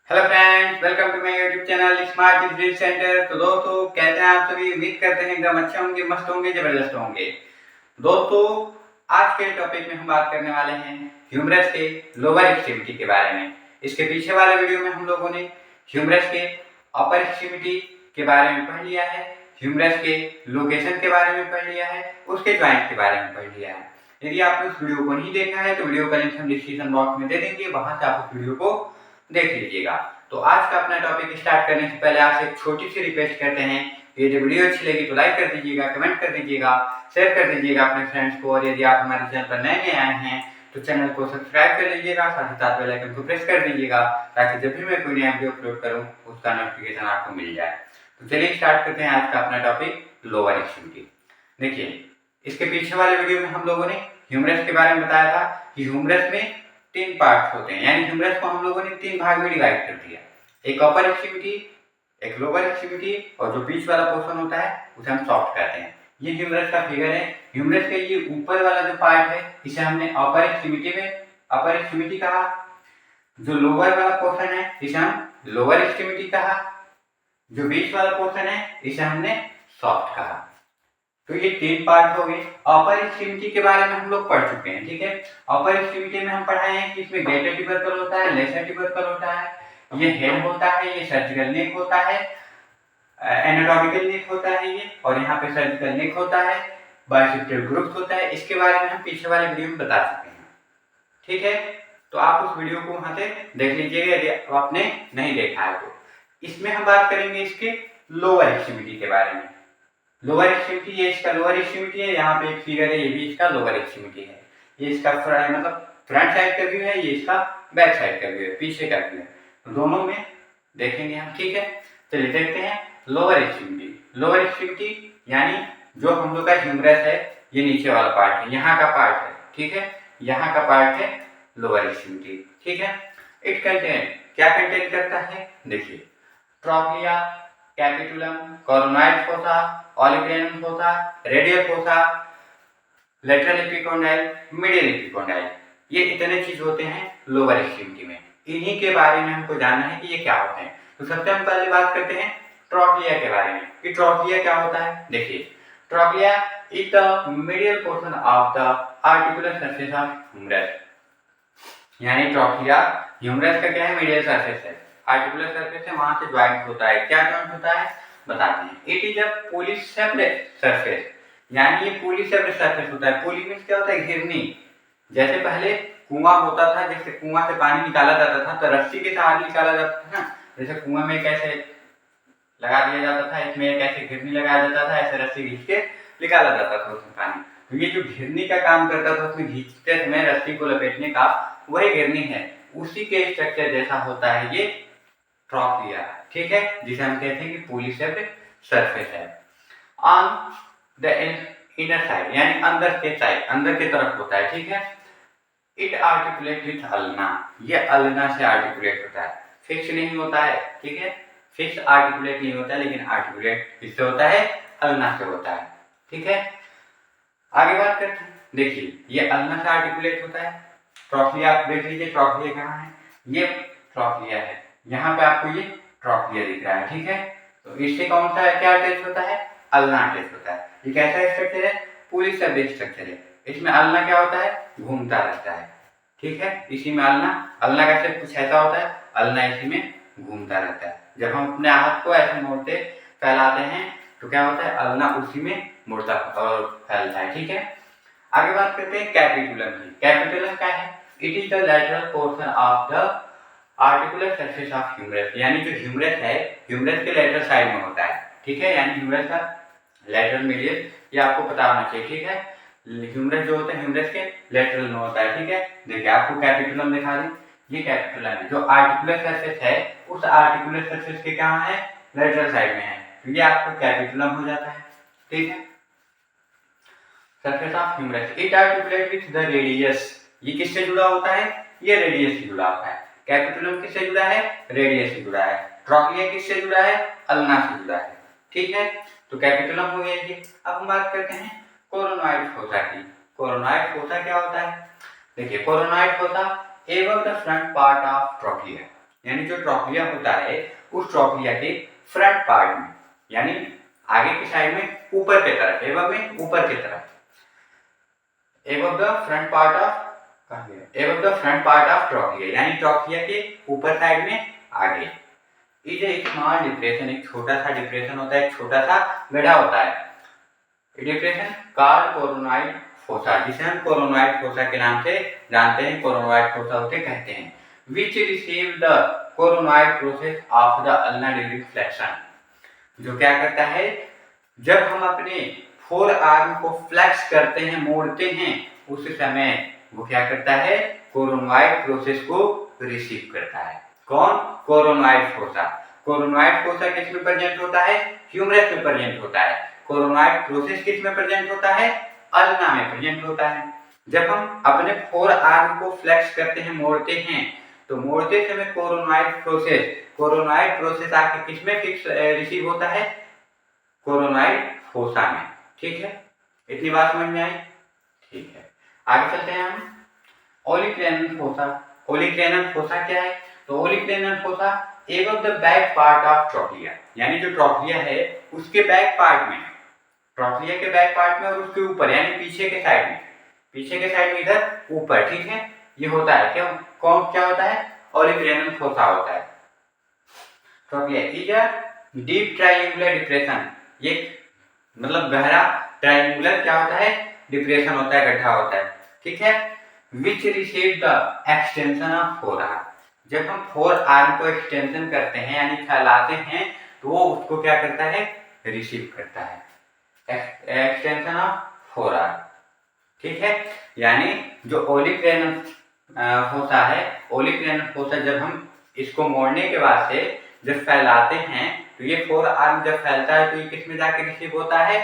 Hello friends, welcome to my YouTube channel smart digital centre. तो दोस्तों, कैसे हैं आप सभी? उम्मीद करते हैं एकदम अच्छे होंगे, मस्त होंगे, जबरदस्त होंगे। दोस्तों, आज के टॉपिक में हम बात करने वाले हैं ह्यूमरस के लोअर एक्सट्रीमिटी के बारे में। इसके पीछे वाले वीडियो में हम लोगों ने ह्यूमरस के अपर एक्सट्रीमिटी के बारे में पढ़ लिया है, ह्यूमरस के लोकेशन के बारे में पढ़ लिया है, उसके ज्वाइंट के बारे में पढ़ लिया है। यदि आपने उस वीडियो को नहीं देखा है तो वीडियो का लिंक हम डिस्क्रिप्शन बॉक्स में दे देंगे, वहां से आप उस वीडियो को देख लीजिएगा। तो आज का अपना टॉपिक स्टार्ट करने से पहले आपसे एक छोटी सी रिक्वेस्ट करते हैं, ये वीडियो अच्छी लगी तो लाइक कर दीजिएगा, कमेंट कर दीजिएगा, शेयर कर दीजिएगा अपने फ्रेंड्स को। और यदि आप हमारे चैनल पर नए नए आए हैं तो चैनल को सब्सक्राइब कर लीजिएगा, साथ ही साथ बेल आइकन को प्रेस कर दीजिएगा ताकि जब भी मैं कोई नया वीडियो अपलोड करूं उसका नोटिफिकेशन आपको मिल जाए। तो चलिए स्टार्ट करते हैं आज का अपना टॉपिक लोअर एक्सट्रीमिटी। देखिए, इसके पीछे वाले वीडियो में हम लोगों ने ह्यूमरस के बारे में बताया था कि ह्यूमरस में तीन पार्ट्स होते हैं, यानी ह्यूमरस को हम लोगों ने तीन भाग में डिवाइड कर दिया। एक अपर एक्सट्रीमिटी, एक लोअर एक्सट्रीमिटी, और जो बीच वाला पोर्शन होता है उसे हम सॉफ्ट कहते हैं। ये ह्यूमरस का फिगर है। ह्यूमरस का ये ऊपर वाला जो पार्ट है इसे हमने अपर एक्सट्रीमिटी कहा। जो लोअर वाला पोर्शन है इसे हम लोअर एक्सट्रीमिटी कहा। जो बीच वाला पोर्शन है इसे हमने सॉफ्ट कहा। तो ये तीन पार्ट हो गए। अपर एक्सट्रीमिटी के बारे में हम लोग पढ़ चुके हैं, ठीक है। अपर एक्सट्रीमिटी में हम पढ़ाए हैं कि इसमें ग्रेटर ट्यूबरकल होता है, लेसर ट्यूबरकल होता है, ये हेड होता है, ये सर्जिकल नेक होता है, एनाटॉमिकल नेक होता है ये, और यहाँ पे सर्जिकल नेक होता है, बाइसेप्टल ग्रुप्स होता है। इसके बारे में हम पीछे वाले वीडियो में बता चुके हैं, ठीक है। तो आप उस वीडियो को वहां से देख लीजिएगा यदि आपने नहीं देखा है तो। इसमें हम बात करेंगे इसके लोअर एक्सट्रीमिटी के बारे में। लोअर एक्सट्रीमिटी, ये इसका लोअर एक्सट्रीमिटी है, यहाँ पे एक फिगर है, ये भी इसका लोअर एक्सट्रीमिटी है। ये इसका फ्रंट साइड का व्यू है, ये इसका बैक साइड का व्यू है, पीछे का व्यू है। तो दोनों में देखेंगे हम, ठीक है। चलिए देखते हैं लोअर एक्सट्रीमिटी। लोअर एक्सट्रीमिटी यानी जो हम लोग का ह्यूमरस है, ये नीचे वाला पार्ट है, यहाँ का पार्ट है, ठीक है। यहाँ का पार्ट है लोअर एक्सट्रीमिटी, ठीक है। इट कंटेन, क्या कंटेन करता है? देखिए, trochlea, capitulum, coronoid fossa, olecranon fossa, radial fossa, lateral epicondyle, medial epicondyle, ये इतने चीज होते हैं लोअर एक्सट्रीमिटी में। इन्हीं के बारे में हमको जानना है कि ये क्या होते हैं। तो सबसे हम पहले बात करते हैं ट्रॉक्लिया के बारे में कि ट्रॉक्लिया क्या होता है। देखिए, trochlea is the medial portion of the articular surface of humerus. यानी ट्रॉक्लिया ह्यूमरस का क्या है? मीडियल सरफेस है, आर्टिकुलर सरफेस है, वहां से ज्वाइंट होता है। क्या ज्वाइंट होता है बताते हैं। इट इज अ पॉलीसेप्ड सरफेस, यानी ये पॉलीसेप्ड सरफेस होता है। पॉली मींस क्या होता है? घिरनी। जैसे पहले कुआं होता था, जैसे कुआं से पानी निकाला जाता था तो रस्सी के सहारे निकाला जाता था ना। जैसे कुआं में कैसे लगा दिया जाता था, इसमें एक ऐसे घिरनी लगाया जाता था, ऐसे रस्सी खींच के निकाला जाता था उसमें पानी। तो ये जो घिरनी का काम करता था, उसमें खींचते समय रस्सी को लपेटने का, वही घिरनी है। उसी के स्ट्रक्चर जैसा होता है ये ट्रॉक्लिया, ठीक है, जिसे हम कहते हैं कि पॉलीसेप्ड सरफेस है। ऑन द इनर साइड, यानी अंदर के साइड, अंदर की तरफ होता है, ठीक है। इट आर्टिकुलेट विथ अल्ना, ये अल्ना से आर्टिकुलेट होता है, फिक्स नहीं होता है, ठीक है। फिक्स आर्टिकुलेट नहीं होता है, लेकिन आर्टिकुलेट किससे होता है? अल्ना से होता है, ठीक है। आगे बात करते हैं। देखिए, ये अल्ना से आर्टिकुलेट होता है। ट्रॉक्लिया आप देख लीजिए, ट्रॉक्लिया कहाँ है? ये ट्रॉक्लिया है, यहाँ पे आपको ये ट्रॉक्लिया दिख रहा है, ठीक है। तो इससे कौन सा क्या अटैच होता है? अल्ना अटैच होता है। ये कैसा स्ट्रक्चर है? पॉलीसेप्ड स्ट्रक्चर है। इसमें अल्ना क्या होता है? घूमता रहता है, ठीक है। इसी में अल्ना का शेप कुछ ऐसा होता है, अल्ना इसी में घूमता रहता है। जब हम अपने हाथ को ऐसे मोड़ते फैलाते हैं तो क्या होता है? अल्ना उसी में मुड़ता और फैलता है, ठीक है। आगे बात करते हैं कैपिटुलम की। कैपिटुलम क्या है? It is the lateral portion of the articular surface of humerus, यानी जो ह्यूमरस है, ह्यूमरस के लेटरल साइड में होता है, ठीक है। यानी ह्यूमरस का लेटरल मीडियल, ये आपको पता होना चाहिए, ठीक है। ह्यूमरस जो होता है ह्यूमरस के लेटरल में होता है, ठीक है। देखिए, आपको कैपिटुलम दिखा दें, ये कैपिटुलम है। जो आर्टिकुलर सरफेस है, उस आर्टिकुलर सरफेस के कहाँ है? लेटरल साइड में है, तो ये आपको कैपिटुलम हो जाता है, ठीक है। Surface of humerus, it articulate with the radius, ये किससे जुड़ा होता है? ये रेडियस से जुड़ा होता है। कैपिटुलम किससे जुड़ा है? रेडियस से जुड़ा है। ट्रॉक्लिया किससे जुड़ा है? अल्ना से जुड़ा है, ठीक है। तो कैपिटुलम हो गया ये। अब हम बात करते हैं कोरोनॉइड फोसा की। कोरोनॉइड फोसा क्या होता है? देखिए, coronoid fossa above the front part of trochlea, यानी जो ट्रॉक्लिया होता है उस ट्रॉक्लिया के फ्रंट पार्ट में, यानी आगे की साइड में ऊपर की तरफ, एबव में ऊपर की तरफ, above the front part of trochlea, यानी ट्रॉक्लिया के ऊपर साइड में आगे इज ए स्मॉल डिप्रेशन, एक छोटा सा डिप्रेशन होता है, एक छोटा सा गड्ढा होता है। डिप्रेशन कॉल्ड कोरोनॉइड फोसा, जिसे हम कोरोनॉइड फोसा के नाम से जानते हैं, कोरोनॉइड फोसा उसे कहते हैं। Which receive the coronoid process of the ulna during flexion, जो क्या करता है, जब हम अपने फोर आर्म को फ्लेक्स करते हैं, मोड़ते हैं, उस समय वो क्या करता है, कोरोनॉइड प्रोसेस को रिसीव करता है। कौन? Coronoid fossa. कोरोनॉइड फोसा किस में प्रेजेंट होता है? ह्यूमरस में प्रेजेंट होता है। कोरोनॉइड प्रोसेस किस में प्रेजेंट होता है? अल्ना में प्रेजेंट होता है। जब हम अपने फोर आर्म को फ्लेक्स करते हैं, मोड़ते हैं, तो मोड़ते समय कोरोनॉइड प्रोसेस आके किस में फिक्स रिसीव होता है? कोरोनॉइड फोसा में। ठीक है, इतनी बात समझ में आई? ठीक है, आगे चलते हैं हम। ओलिक्रेनल फोसा। ओलिक्रेनल फोसा क्या है? तो olecranon fossa above the back part of trochlea, यानी जो ट्रॉक्लिया है उसके बैक पार्ट में, ट्रॉक्लिया के बैक पार्ट में और उसके ऊपर, यानी पीछे के साइड में, पीछे के साइड में इधर ऊपर, ठीक है, ये होता है। क्यों? कौन क्या होता है? ओलिक्रेनल फोसा होता है। Trochlea is a deep triangular depression, ये मतलब गहरा ट्रायंगुलर क्या होता है? डिप्रेशन होता है, गड्ढा होता है। ठीक है, which receive the extension of four arm, जब हम फोर आर्म को एक्सटेंशन करते हैं यानी फैलाते हैं, तो वो उसको क्या करता है? रिसीव करता है, एक्सटेंशन ऑफ फोर आर्म। ठीक है, यानी जो ओलिक्रेनल फोसा है, ओलिक्रेनल फोसा जब हम इसको मोड़ने के बाद से जब फैलाते हैं, तो ये फोर आर्म जब फैलता है तो ये किस में जाके रिसीव होता है?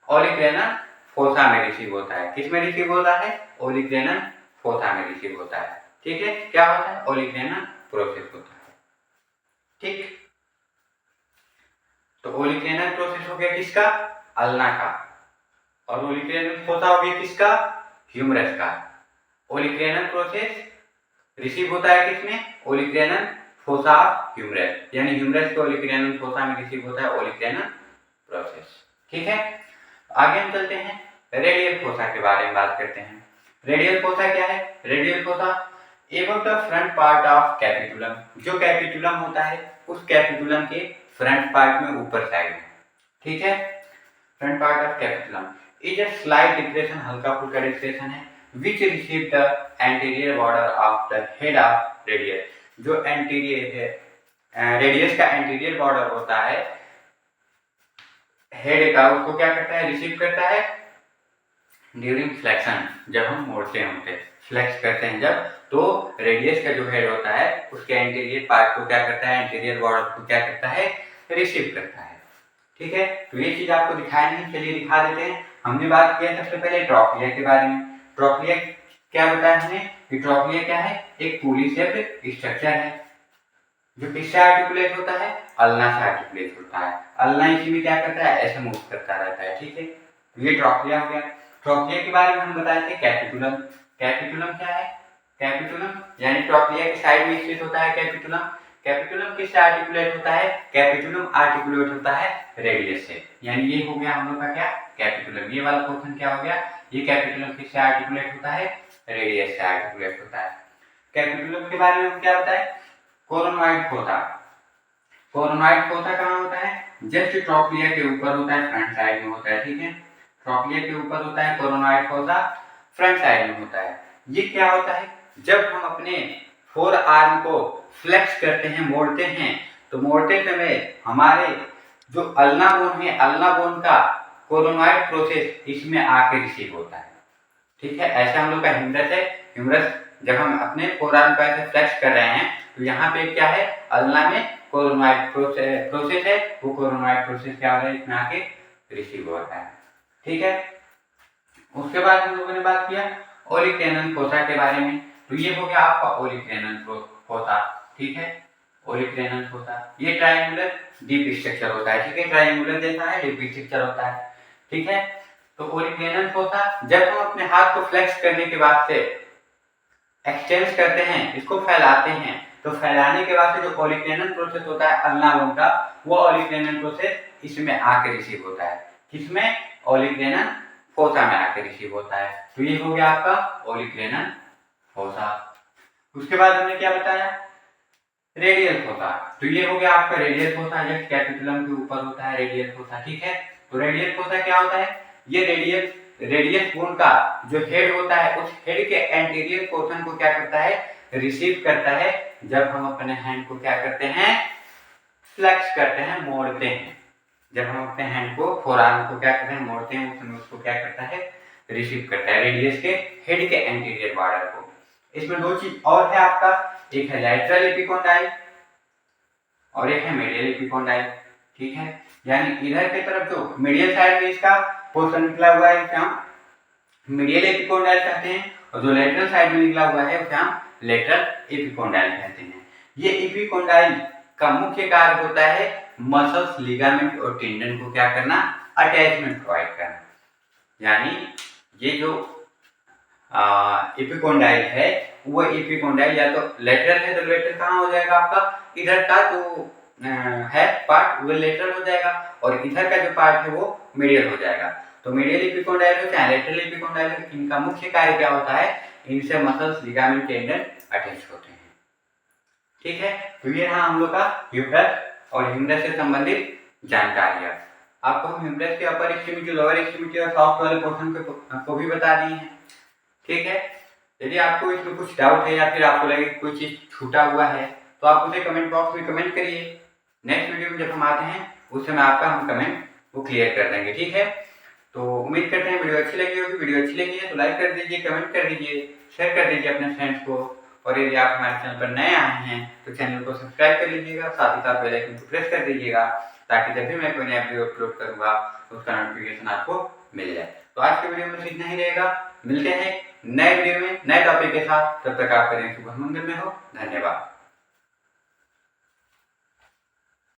ओलिक्रेनल फोसा में रिसीव होता है। किस में रिसीव होता है? ओलिक्रेनल फोसा में रिसीव होता है। ठीक है, क्या होता है? ओलिक्रेनल प्रोसेस होता है। ठीक, तो ओलिक्रेनल प्रोसेस हो गया किसका? अल्ना का। और ओलिक्रेनल फोसा हो गया किसका? ह्यूमरस का। ओलिक्रेनल प्रोसेस रिसीव होता है किसमें? ओलिक्रेनल फोसा ऑफ ह्यूमरस, यानी ह्यूमरस के ओलिक्रेनल फोसा में रिसीव होता है ओलिक्रेनल प्रोसेस। ठीक है, आगे हम चलते हैं, रेडियल फोसा के बारे में बात करते हैं। रेडियल फोसा क्या है? Radial fossa above the front part of capitulum, जो कैपिटुलम होता है उस कैपिटुलम के फ्रंट पार्ट में ऊपर साइड में। ठीक है, front part of capitulum is a slight depression, हल्का फुल्का डिप्रेशन है, which receive the anterior border of the head of radius, जो एंटीरियर है, रेडियस का एंटीरियर बॉर्डर होता है हेड का, उसको क्या करता है? रिसीव करता है ड्यूरिंग फ्लेक्शन, जब हम मोड़ते हैं, फ्लेक्स करते हैं जब, तो रेडियस का जो हेड होता है उसके एंटीरियर पार्ट को क्या करता है? एंटीरियर बॉर्डर को क्या करता है? रिसीव करता है। ठीक है, तो ये चीज आपको दिखाया नहीं, चलिए दिखा देते हैं। हमने बात किया सबसे पहले ट्रॉक्लिया के बारे में। ट्रॉक्लिया क्या बताया हमने कि ट्रॉक्लिया क्या है? एक पुली शेप्ड स्ट्रक्चर है जो किससे आर्टिकुलेट होता है? अल्ना से आर्टिकुलेट होता है। अल्ना इसी में क्या करता है? ऐसे मूव करता रहता है। ठीक है, तो ये ट्रॉक्लिया हो गया। ट्रॉक्लिया के बारे में हम बताए थे कैपिटुलम। कैपिटुलम क्या है? कैपिटुलम यानी ट्रॉक्लिया के साइड में स्थित होता है कैपिटुलम। कैपिटुलम किससे आर्टिकुलेट होता है? कैपिटुलम आर्टिकुलेट होता है रेडियस से, यानी ये हो गया हम लोग का क्या? कैपिटुलम। ये वाला पोर्शन क्या हो गया? ये कैपिटुलम किससे आर्टिकुलेट होता है? रेडियस से आर्टिकुलेट होता है। कैपिटुलम के बारे में हम क्या बताए? Coronoid fossa. कोरोनॉइड फोसा कहाँ होता है? जस्ट ट्रॉक्लिया के ऊपर होता है, फ्रंट साइड में होता है। ठीक है, ट्रॉक्लिया के ऊपर होता है कोरोनॉइड फोसा, फ्रंट साइड में होता है। ये क्या होता है? जब हम अपने फोर आर्म को फ्लेक्स करते हैं, मोड़ते हैं, तो मोड़ते समय हमारे जो अल्ना बोन है, अल्ना बोन का कोरोनॉइड प्रोसेस इसमें आके रिसीव होता है। ठीक है, ऐसा हम लोग का ह्यूमरस है। ह्यूमरस जब हम अपने फोर आर्म को ऐसे फ्लेक्स कर रहे हैं, तो यहाँ पे क्या है? अल्ना में कोरोनॉइड प्रोसेस है, वो कोरोनॉइड प्रोसेस क्या हो रहा है? इसमें आके रिसीव हो रहा है। ठीक है, उसके बाद हम लोगों ने बात किया ओलिक्रेनल फोसा के बारे में। तो ये हो गया आपका ओलिक्रेनल फोसा। ठीक है, ओलिक्रेनल फोसा ये ट्रायंगुलर डीप स्ट्रक्चर होता है। ठीक है, ट्रायंगुलर जैसा है, डीप स्ट्रक्चर होता है। ठीक है, तो ओलिक्रेनल फोसा जब हम अपने हाथ को फ्लेक्स करने के बाद से एक्सटेंड करते हैं, इसको फैलाते हैं, तो फैलाने के बाद से जो ओलिक्लेनन प्रोसेस होता है अल्नावन का, वो ओलिक्लेनन प्रोसेस इसमें आके रिसीव होता है। किसमें? ओलिक्लेनन फोसा में आके रिसीव होता है। तो ये हो गया आपका ओलिक्लेनन फोसा। उसके बाद हमने क्या बताया? Radial fossa. तो ये हो गया आपका रेडियल फोसा, जस्ट कैपिटुलम के ऊपर होता है रेडियल फोसा, ठीक है। तो रेडियल फोसा क्या होता है? ये रेडियस बोन का जो हेड होता है, उस हेड के एंटीरियर पोर्शन को क्या करता है? रिसीव करता है। जब हम अपने हैंड को क्या करते हैं? फ्लेक्स करते हैं, मोड़ते हैं। जब हम अपने हैंड को, फोरआर्म को क्या करते हैं? मोड़ते हैं, उस समय उसको क्या करता है? रिसीव करता है, रेडियस के हेड के एंटीरियर बॉर्डर को। इसमें दो चीज और है आपका, एक है लैटरल एपिकोंडाइल और एक है मीडियल एपिकोंडाइल, ठीक है। यानी इधर की तरफ जो मीडियल साइड में इसका पोर्शन निकला हुआ है उसे हम मीडियल एपिकोंडाइल कहते हैं, और जो लेटरल साइड में निकला हुआ है उसे हम लेटरल एपिकोंडाइल कहते हैं। ये एपिकोंडाइल का मुख्य कार्य होता है मसल्स, लिगामेंट और टेंडन को क्या करना? अटैचमेंट प्रोवाइड करना। यानी ये जो एपिकोंडाइल है, वो एपिकोंडाइल या तो लेटरल है, तो लेटरल कहाँ हो जाएगा आपका? इधर का जो है पार्ट वो लेटरल हो जाएगा, और इधर का जो पार्ट है वो मीडियल हो जाएगा। तो मीडियल एपिकोंडाइल हो चाहे लेटरल एपिकोंडाइल हो, इनका मुख्य कार्य क्या होता है? इनसे मसल्स, लिगामेंट, टेंडन अटैच होते हैं, ठीक है। तो ये रहा हम लोग का ह्यूमरस और ह्यूमरस से संबंधित जानकारियां। आपको हम ह्यूमरस के अपर एक्सट्रीमिटी, लोअर एक्सट्रीमिटी और सॉफ्ट वाले पोर्शन को भी बता दिए हैं, ठीक है। यदि आपको इसमें कुछ डाउट है या फिर आपको लगे कोई चीज छूटा हुआ है, तो आप उसे कमेंट बॉक्स में कमेंट करिए। नेक्स्ट वीडियो में जब हम आते हैं उस समय आपका हम कमेंट वो क्लियर कर देंगे, ठीक है। तो उम्मीद करते हैं वीडियो अच्छी लगी होगी। वीडियो अच्छी लगी है तो लाइक कर दीजिए, कमेंट कर दीजिए, शेयर कर दीजिए अपने फ्रेंड्स को, और यदि आप हमारे चैनल पर नए आए हैं तो चैनल को सब्सक्राइब कर लीजिएगा, साथ ही साथ बेल आइकन को प्रेस कर दीजिएगा, ताकि जब भी मैं कोई नया वीडियो अपलोड करूंगा उसका नोटिफिकेशन आपको मिल जाए। तो आज के वीडियो में इतना ही रहेगा, मिलते हैं नए वीडियो में नए टॉपिक के साथ। तब तक आपका दिन शुभ मंगल में हो। धन्यवाद।